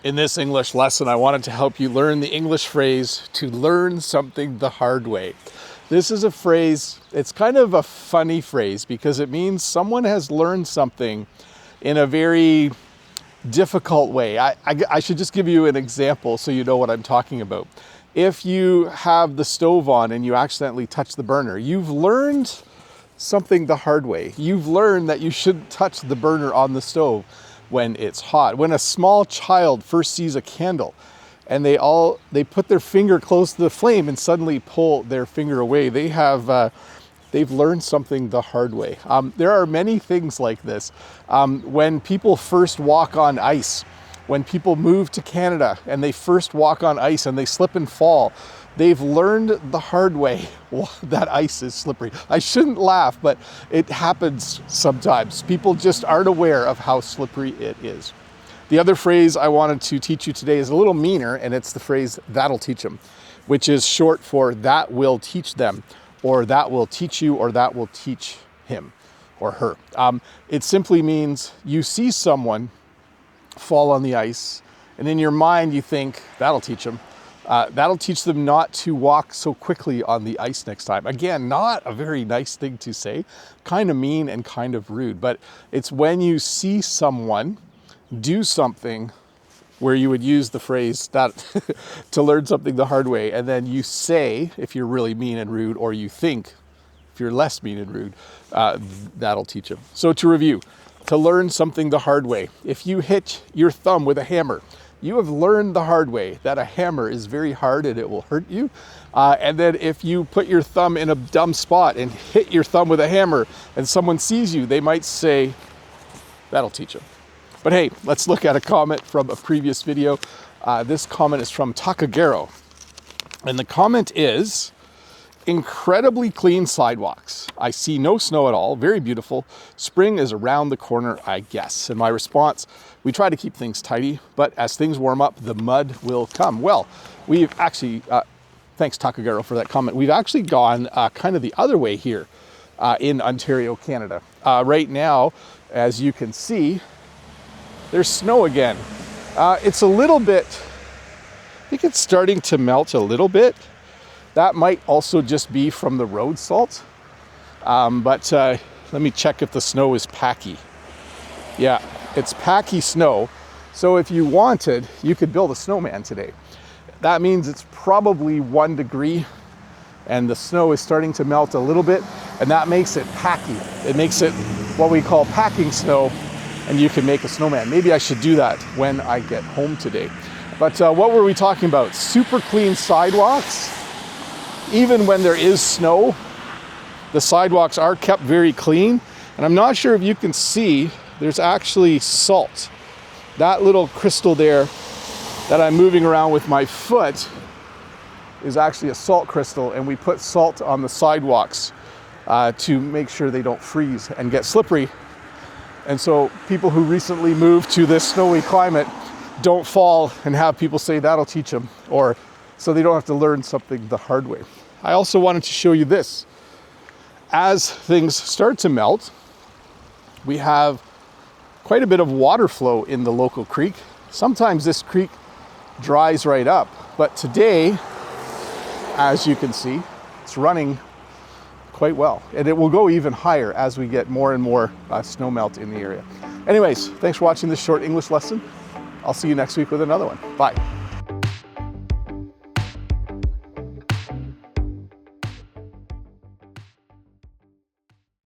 In this English lesson, I wanted to help you learn the English phrase, to learn something the hard way. This is a phrase, it's kind of a funny phrase because it means someone has learned something in a very difficult way. I should just give you an example so you know what I'm talking about. If you have the stove on and you accidentally touch the burner, you've learned something the hard way. You've learned that you shouldn't touch the burner on the stove when it's hot. When a small child first sees a candle and they put their finger close to the flame and suddenly pull their finger away, they've learned something the hard way. There are many things like this. When people first walk on ice, when people move to Canada and they first walk on ice and they slip and fall, they've learned the hard way that ice is slippery. I shouldn't laugh, but it happens sometimes. People just aren't aware of how slippery it is. The other phrase I wanted to teach you today is a little meaner, and it's the phrase, that'll teach them, which is short for that will teach them, or that will teach you, or that will teach him or her. It simply means you see someone fall on the ice, and in your mind you think, that'll teach them. That'll teach them not to walk so quickly on the ice next time. Again, not a very nice thing to say, kind of mean and kind of rude, but it's when you see someone do something where you would use the phrase that to learn something the hard way, and then you say, if you're really mean and rude, or you think, if you're less mean and rude, that'll teach them. So to review, to learn something the hard way. If you hit your thumb with a hammer, you have learned the hard way that a hammer is very hard and it will hurt you. And then if you put your thumb in a dumb spot and hit your thumb with a hammer and someone sees you, they might say, that'll teach them. But hey, let's look at a comment from a previous video. This comment is from Takagero. And the comment is, incredibly clean sidewalks. I see no snow at all. Very beautiful. Spring is around the corner, I guess. And my response, we try to keep things tidy, but as things warm up, the mud will come. Well, we've actually, thanks Takagero for that comment. We've actually gone kind of the other way here in Ontario, Canada. Right now, as you can see, there's snow again. It's a little bit, I think it's starting to melt a little bit. That might also just be from the road salt. But let me check if the snow is packy. Yeah, it's packy snow. So if you wanted, you could build a snowman today. That means it's probably 1 degree and the snow is starting to melt a little bit, and that makes it packy. It makes it what we call packing snow, and you can make a snowman. Maybe I should do that when I get home today. But what were we talking about? Super clean sidewalks. Even when there is snow, the sidewalks are kept very clean. And I'm not sure if you can see, there's actually salt. That little crystal there that I'm moving around with my foot is actually a salt crystal, and we put salt on the sidewalks to make sure they don't freeze and get slippery. And so people who recently moved to this snowy climate don't fall and have people say that'll teach them, or so they don't have to learn something the hard way. I also wanted to show you this. As things start to melt, we have quite a bit of water flow in the local creek. Sometimes this creek dries right up, but today, as you can see, it's running quite well. And it will go even higher as we get more and more snow melt in the area. Anyways, thanks for watching this short English lesson. I'll see you next week with another one. Bye.